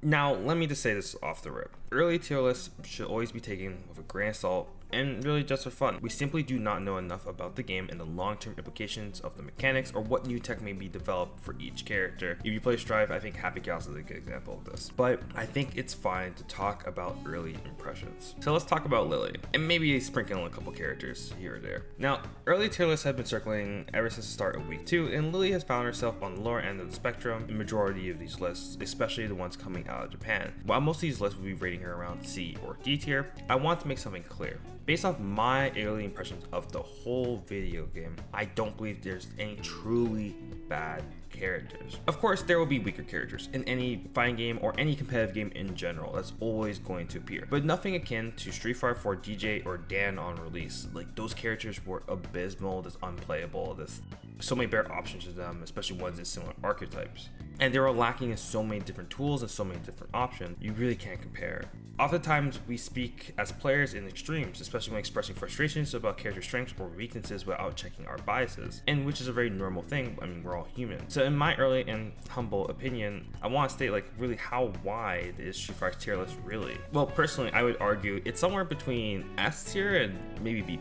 Now, let me just say this off the rip. Early tier lists should always be taken with a grain of salt and really just for fun. We simply do not know enough about the game and the long-term implications of the mechanics or what new tech may be developed for each character. If you play Strive, I think Happy Cows is a good example of this. But I think it's fine to talk about early impressions. So let's talk about Lily, and maybe sprinkle in a couple characters here or there. Now, early tier lists have been circling ever since the start of week 2, and Lily has found herself on the lower end of the spectrum in the majority of these lists, especially the ones coming out of Japan. While most of these lists will be rating her around C or D tier, I want to make something clear. Based off my early impressions of the whole video game, I don't believe there's any truly bad characters. Of course, there will be weaker characters in any fighting game or any competitive game in general. That's always going to appear, but nothing akin to Street Fighter 4 DJ or Dan on release. Like, those characters were abysmal, just unplayable. There's so many better options to them, especially ones in similar archetypes. And they were lacking in so many different tools and so many different options, you really can't compare. Oftentimes, we speak as players in extremes, especially when expressing frustrations about character strengths or weaknesses without checking our biases, and which is a very normal thing. I mean, we're all human. So in my early and humble opinion, I want to state, like, really how wide is Street Fighter's tier list really? Well, personally, I would argue it's somewhere between S tier and maybe B+.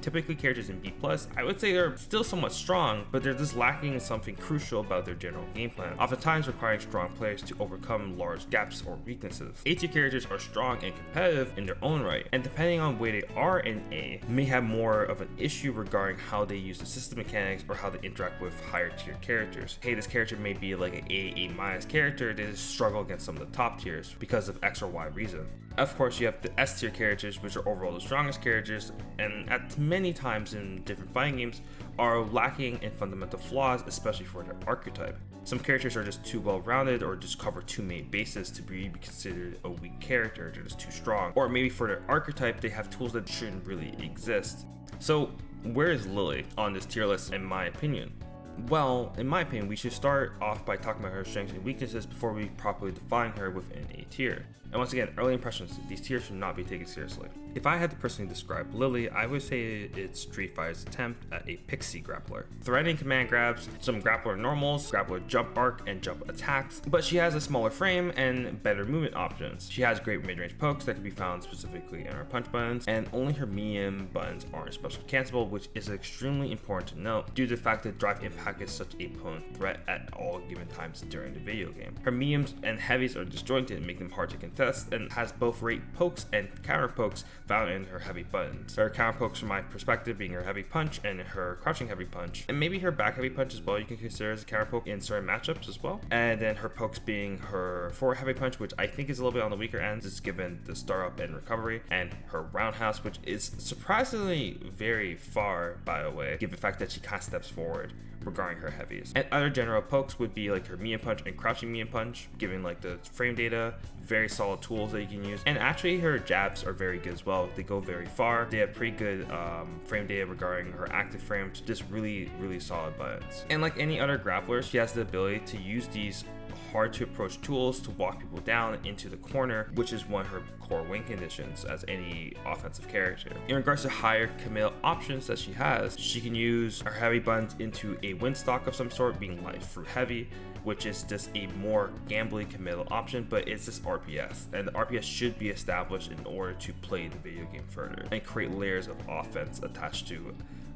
Typically, characters in B+, I would say they're still somewhat strong, but they're just lacking in something crucial about their general game plan, oftentimes requiring strong players to overcome large gaps or weaknesses. A tier characters are strong and competitive in their own right, and depending on where they are in A, may have more of an issue regarding how they use the system mechanics or how they interact with higher tier characters. Hey, this character may be like an A- character, they just struggle against some of the top tiers because of X or Y reason. Of course, you have the S tier characters, which are overall the strongest characters, and at many times in different fighting games are lacking in fundamental flaws, especially for their archetype. Some characters are just too well rounded or just cover too many bases to be considered a weak character, they're just too strong. Or maybe for their archetype, they have tools that shouldn't really exist. So where is Lily on this tier list in my opinion? Well, in my opinion, we should start off by talking about her strengths and weaknesses before we properly define her within a tier. And once again, early impressions, these tiers should not be taken seriously. If I had to personally describe Lily, I would say it's Street Fighter's attempt at a pixie grappler. Threading command grabs, some grappler normals, grappler jump arc, and jump attacks, but she has a smaller frame and better movement options. She has great mid-range pokes that can be found specifically in her punch buttons, and only her medium buttons aren't special cancelable, which is extremely important to note due to the fact that drive impact is such a potent threat at all given times during the video game. Her mediums and heavies are disjointed, making them hard to contest, and has both rate pokes and counter pokes found in her heavy buttons. Her counter pokes from my perspective being her heavy punch and her crouching heavy punch, and maybe her back heavy punch as well you can consider as a counter poke in certain matchups as well. And then her pokes being her forward heavy punch, which I think is a little bit on the weaker end just given the startup and recovery, and her roundhouse, which is surprisingly very far, by the way, given the fact that she kind of steps forward regarding her heavies. And other general pokes would be like her medium punch and crouching medium punch, given like the frame data, very solid tools that you can use. And actually her jabs are very good as well. They go very far. They have pretty good frame data regarding her active frames, just really solid buttons. And like any other grappler, she has the ability to use these hard to approach tools to walk people down into the corner, which is one of her core win conditions as any offensive character. In regards to higher committal options that she has, she can use her heavy buttons into a win stock of some sort, being light fruit heavy, which is just a more gambly committal option, but it's just RPS, and the RPS should be established in order to play the video game further and create layers of offense attached to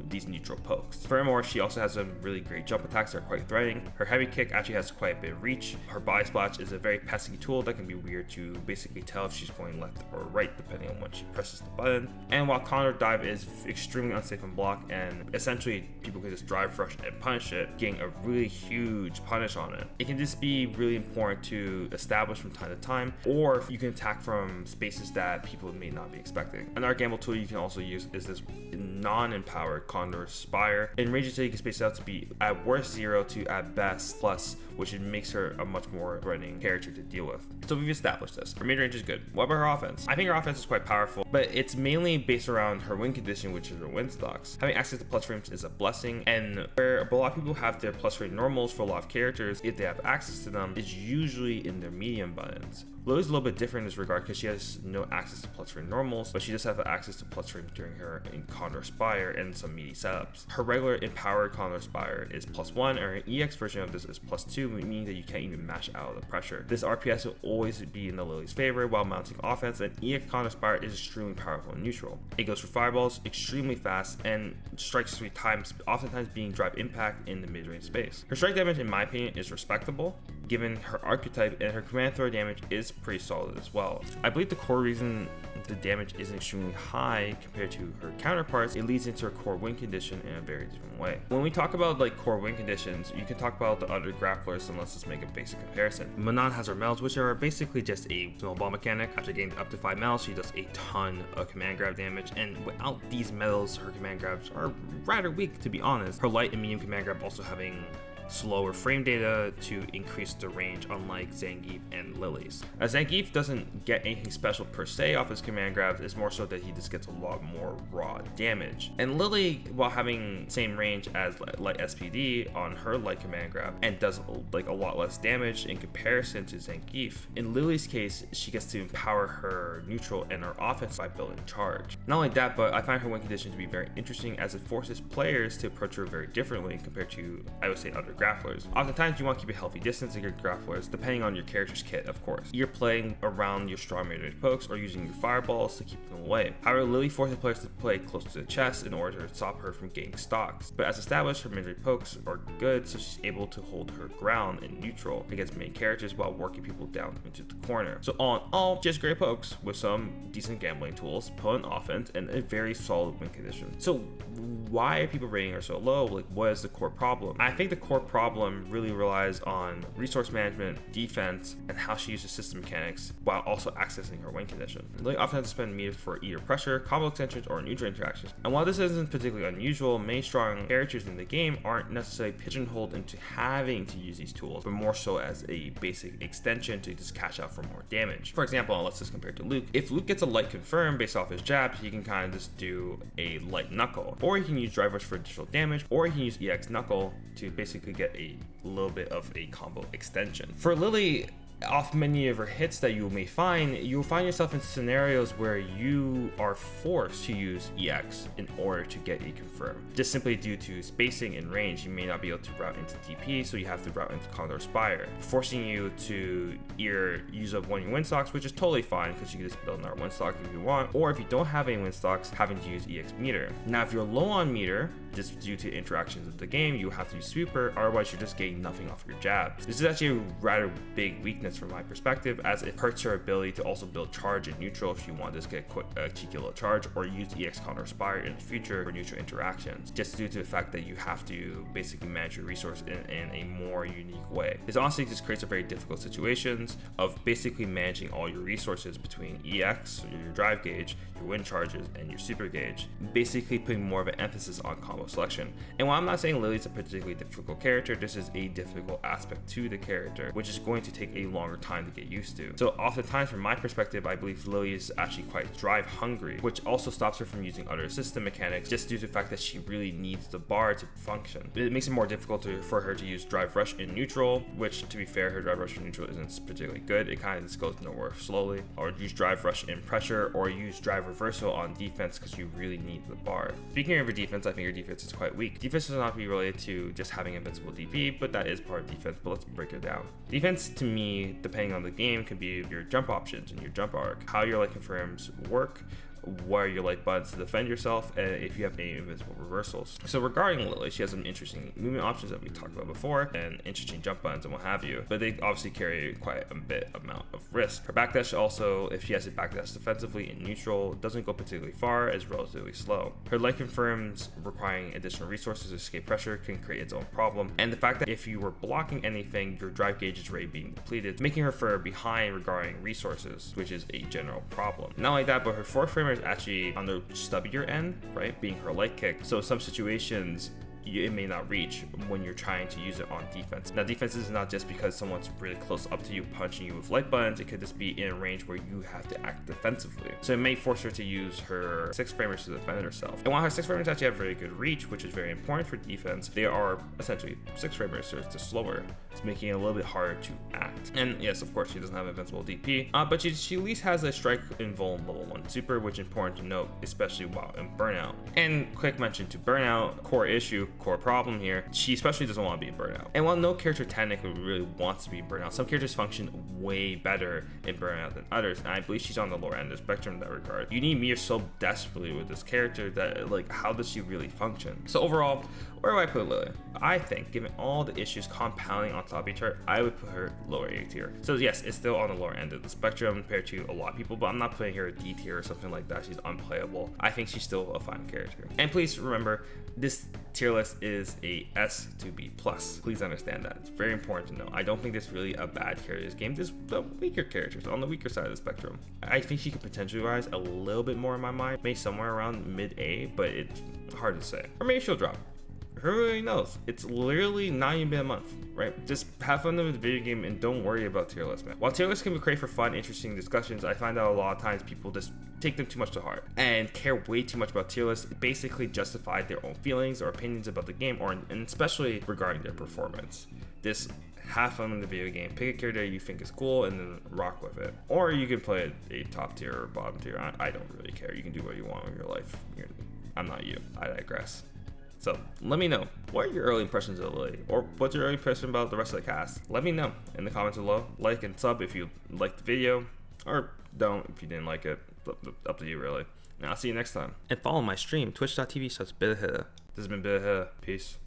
these neutral pokes. Furthermore, she also has some really great jump attacks that are quite threatening. Her heavy kick actually has quite a bit of reach. Her body splash is a very pesky tool that can be weird to basically tell if she's going left or right depending on when she presses the button. And while counter dive is extremely unsafe on block and essentially people can just drive rush and punish it, getting a really huge punish on it, it can just be really important to establish from time to time, or you can attack from spaces that people may not be expecting. Another gamble tool you can also use is this non-empowered Condor Spire. In range until you can space it out to be at worst 0 to at best plus, which makes her a much more threatening character to deal with. So we've established this. Her mid-range is good. What about her offense? I think her offense is quite powerful, but it's mainly based around her win condition, which is her win stocks. Having access to plus frames is a blessing, and where a lot of people have their plus frame normals for a lot of characters, if they have access to them, is usually in their medium buttons. Lily's a little bit different in this regard because she has no access to plus frame normals, but she does have access to plus frames during her in Condor Spire and some meaty setups. Her regular empowered Condor Spire is +1, or an EX version of this is +2, 2, meaning that you can't even mash out of the pressure. This RPS will always be in the Lily's favor while mounting offense, and EX Counter Spire is extremely powerful in neutral. It goes for fireballs extremely fast and strikes 3 times, oftentimes being drive impact in the mid-range space. Her strike damage, in my opinion, is respectable, given her archetype, and her command throw damage is pretty solid as well. I believe the core reason the damage isn't extremely high compared to her counterparts, it leads into her core win condition in a very different way. When we talk about like core win conditions, you can talk about the other grapplers, and let's just make a basic comparison. Manon has her medals, which are basically just a snowball mechanic. After getting up to 5 medals, she does a ton of command grab damage, and without these medals, her command grabs are rather weak, to be honest. Her light and medium command grab also having slower frame data to increase the range, unlike Zangief and Lily's. Zangief doesn't get anything special per se off his command grabs, it's more so that he just gets a lot more raw damage. And Lily, while having same range as light SPD on her light command grab, and does like a lot less damage in comparison to Zangief, in Lily's case, she gets to empower her neutral and her offense by building charge. Not only that, but I find her win condition to be very interesting, as it forces players to approach her very differently compared to, I would say, other grapplers. Oftentimes you want to keep a healthy distance against grapplers, depending on your character's kit, of course. You're playing around your strong mid-range pokes or using your fireballs to keep them away. However, Lily forces players to play close to the chest in order to stop her from getting stocks. But as established, her mid-range pokes are good, so she's able to hold her ground in neutral against main characters while working people down into the corner. So all in all, just great pokes with some decent gambling tools, potent offense, and a very solid win condition. So why are people rating her so low? Like, what is the core problem? I think the core problem really relies on resource management, defense, and how she uses system mechanics while also accessing her win condition. Lily often has to spend meter for either pressure, combo extensions, or neutral interactions. And while this isn't particularly unusual, many strong characters in the game aren't necessarily pigeonholed into having to use these tools, but more so as a basic extension to just cash out for more damage. For example, let's just compare to Luke. If Luke gets a light confirm based off his jab, he can kind of just do a light knuckle, or he can use drive rush for additional damage, or he can use EX knuckle to basically get a little bit of a combo extension. For Lily, off many of her hits that you may find, you'll find yourself in scenarios where you are forced to use EX in order to get a confirm. Just simply due to spacing and range, you may not be able to route into DP, so you have to route into Condor Spire, forcing you to either use up one of your win stocks, which is totally fine because you can just build another win stock if you want, or if you don't have any win stocks, having to use EX meter. Now, if you're low on meter, just due to interactions of the game, you have to use sweeper, otherwise you're just getting nothing off your jabs. This is actually a rather big weakness from my perspective, as it hurts your ability to also build charge in neutral if you want to just get a cheeky little charge, or use EX Counter Spire in the future for neutral interactions, just due to the fact that you have to basically manage your resource in a more unique way. This honestly just creates a very difficult situations of basically managing all your resources between EX, your drive gauge, your wind charges, and your super gauge, basically putting more of an emphasis on combo selection. And while I'm not saying Lily's a particularly difficult character, this is a difficult aspect to the character, which is going to take a longer time to get used to. So oftentimes, from my perspective, I believe Lily is actually quite drive hungry, which also stops her from using other system mechanics, just due to the fact that she really needs the bar to function. It makes it more difficult for her to use drive rush in neutral, which, to be fair, her drive rush in neutral isn't particularly good. It kind of just goes nowhere slowly. Or use drive rush in pressure, or use drive reversal on defense because you really need the bar. Speaking of her defense, I think her defense is quite weak. Defense does not be related to just having invincible DP, but that is part of defense. But let's break it down. Defense, to me, depending on the game, can be your jump options and your jump arc, how your light confirms work, where your light buttons to defend yourself, and if you have any invincible reversals. So regarding Lily, she has some interesting movement options that we talked about before, and interesting jump buttons and what have you, but they obviously carry quite a bit amount of risk. Her backdash also, if she has to backdash defensively in neutral, doesn't go particularly far, is relatively slow. Her light confirms requiring additional resources to escape pressure can create its own problem, and the fact that if you were blocking anything, your drive gauge is already being depleted, making her further behind regarding resources, which is a general problem. Not only that, but her fourth framer is actually on the stubbier end, right, being her light kick. So some situations it may not reach when you're trying to use it on defense. Now, defense is not just because someone's really close up to you punching you with light buttons. It could just be in a range where you have to act defensively. So it may force her to use her 6 framers to defend herself. And while her 6 framers actually have very good reach, which is very important for defense, they are essentially 6 framers, so it's just slower. It's making it a little bit harder to act. And yes, of course, she doesn't have invincible DP, but she at least has a strike and vuln level 1 super, which is important to note, especially while in burnout. And quick mention to burnout, core issue, core problem here. She especially doesn't want to be in Burnout. And while no character technically really wants to be in Burnout, some characters function way better in Burnout than others, and I believe she's on the lower end of the spectrum in that regard. You need Mia so desperately with this character that, like, how does she really function? So overall, where do I put Lily? I think, given all the issues compounding on top of each other, I would put her lower A tier. So yes, it's still on the lower end of the spectrum compared to a lot of people, but I'm not putting her a D tier or something like that. She's unplayable. I think she's still a fine character. And please remember, this tier list is a S to B+. Please understand that. It's very important to know. I don't think there's really a bad character in this game. There's the weaker characters on the weaker side of the spectrum. I think she could potentially rise a little bit more in my mind, maybe somewhere around mid-A, but it's hard to say. Or maybe she'll drop. Who really knows? It's literally not even been a month, right? Just have fun with the video game and don't worry about tier lists, man. While tier lists can be great for fun, interesting discussions, I find that a lot of times people just take them too much to heart and care way too much about tier lists, basically justify their own feelings or opinions about the game, and especially regarding their performance. This have fun in the video game, pick a character you think is cool and then rock with it. Or you can play a top tier or bottom tier. I don't really care. You can do what you want with your life. I'm not you. I digress. So let me know, what are your early impressions of Lily? Or what's your early impression about the rest of the cast? Let me know in the comments below. Like and sub if you liked the video, or don't if you didn't like it. Up to you really. And I'll see you next time. And follow my stream, twitch.tv/BitHitta. This has been BitHitta. Peace.